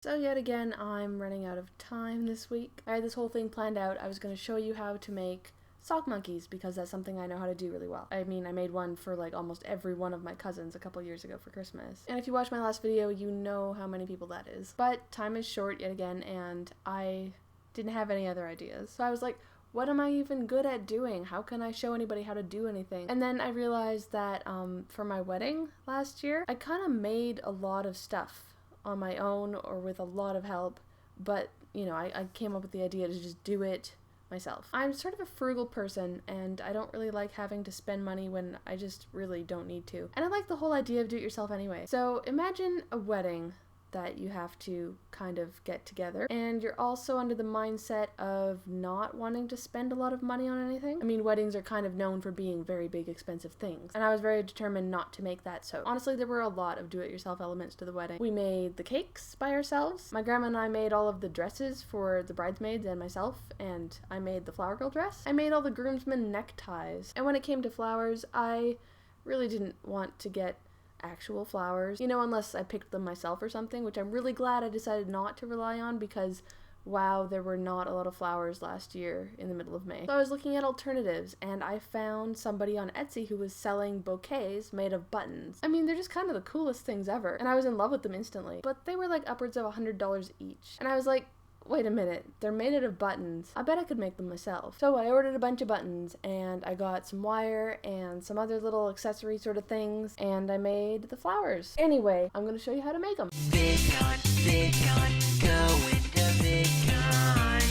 So yet again, I'm running out of time this week. I had this whole thing planned out. I was going to show you how to make sock monkeys because that's something I know how to do really well. I mean, I made one for like almost every one of my cousins a couple years ago for Christmas. And if you watched my last video, you know how many people that is. But time is short yet again, and I didn't have any other ideas. So I was like, what am I even good at doing? How can I show anybody how to do anything? And then I realized that for my wedding last year, I kind of made a lot of stuff on my own or with a lot of help, but you know, I came up with the idea to just do it myself. I'm sort of a frugal person, and I don't really like having to spend money when I just really don't need to. And I like the whole idea of do-it-yourself anyway. So imagine a wedding that you have to kind of get together, and you're also under the mindset of not wanting to spend a lot of money on anything. I mean, weddings are kind of known for being very big, expensive things, and I was very determined not to make that. So honestly, there were a lot of do-it-yourself elements to the wedding. We made the cakes by ourselves. My grandma and I made all of the dresses for the bridesmaids and myself, and I made the flower girl dress. I made all the groomsmen neckties, and when it came to flowers, I really didn't want to get actual flowers, you know, unless I picked them myself or something, which I'm really glad I decided not to rely on because, wow, there were not a lot of flowers last year in the middle of May. So I was looking at alternatives, and I found somebody on Etsy who was selling bouquets made of buttons. I mean, they're just kind of the coolest things ever, and I was in love with them instantly, but they were like upwards of $100 each, and I was like, wait a minute, they're made out of buttons. I bet I could make them myself. So I ordered a bunch of buttons, and I got some wire and some other little accessory sort of things, and I made the flowers. Anyway, I'm gonna show you how to make them. VidCon, VidCon, go into VidCon,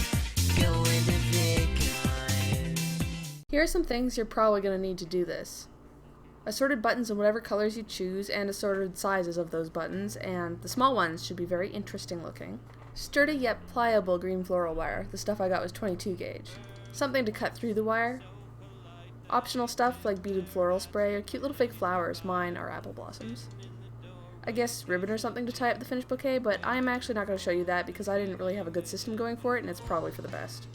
go into VidCon. Here are some things you're probably gonna need to do this. Assorted buttons in whatever colors you choose, and assorted sizes of those buttons, and the small ones should be very interesting looking. Sturdy yet pliable green floral wire. The stuff I got was 22 gauge. Something to cut through the wire. Optional stuff like beaded floral spray or cute little fake flowers. Mine are apple blossoms. I guess ribbon or something to tie up the finished bouquet, but I'm actually not going to show you that because I didn't really have a good system going for it, and it's probably for the best.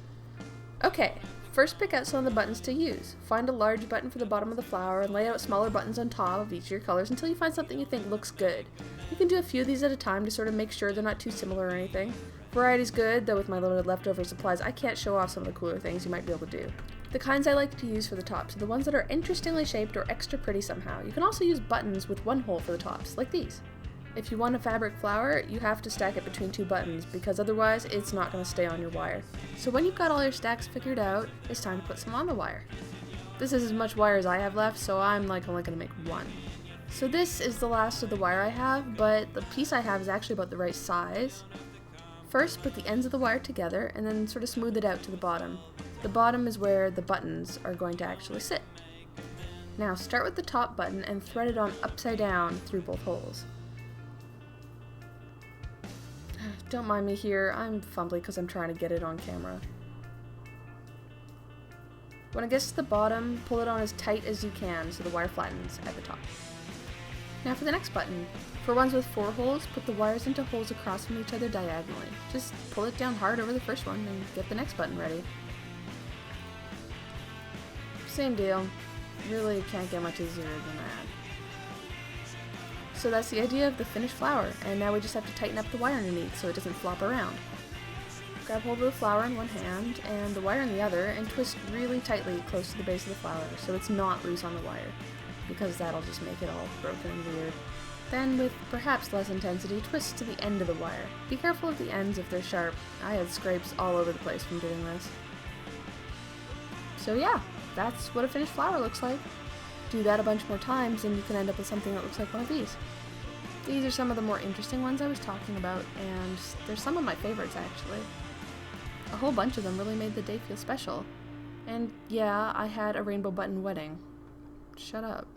Okay, first pick out some of the buttons to use. Find a large button for the bottom of the flower and lay out smaller buttons on top of each of your colors until you find something you think looks good. You can do a few of these at a time to sort of make sure they're not too similar or anything. Variety's good, though with my limited leftover supplies I can't show off some of the cooler things you might be able to do. The kinds I like to use for the tops are the ones that are interestingly shaped or extra pretty somehow. You can also use buttons with one hole for the tops, like these. If you want a fabric flower, you have to stack it between two buttons because otherwise it's not going to stay on your wire. So when you've got all your stacks figured out, it's time to put some on the wire. This is as much wire as I have left, so I'm like only going to make one. So this is the last of the wire I have, but the piece I have is actually about the right size. First, put the ends of the wire together and then sort of smooth it out to the bottom. The bottom is where the buttons are going to actually sit. Now start with the top button and thread it on upside down through both holes. Don't mind me here, I'm fumbly because I'm trying to get it on camera. When it gets to the bottom, pull it on as tight as you can so the wire flattens at the top. Now for the next button. For ones with 4 holes, put the wires into holes across from each other diagonally. Just pull it down hard over the first one and get the next button ready. Same deal. Really can't get much easier than that. So that's the idea of the finished flower, and now we just have to tighten up the wire underneath so it doesn't flop around. Grab hold of the flower in one hand and the wire in the other and twist really tightly close to the base of the flower so it's not loose on the wire, because that'll just make it all broken and weird. Then, with perhaps less intensity, twist to the end of the wire. Be careful of the ends if they're sharp. I had scrapes all over the place from doing this. So yeah, that's what a finished flower looks like. Do that a bunch more times and you can end up with something that looks like one of these. These are some of the more interesting ones I was talking about, and they're some of my favorites actually. A whole bunch of them really made the day feel special. And yeah, I had a rainbow button wedding. Shut up.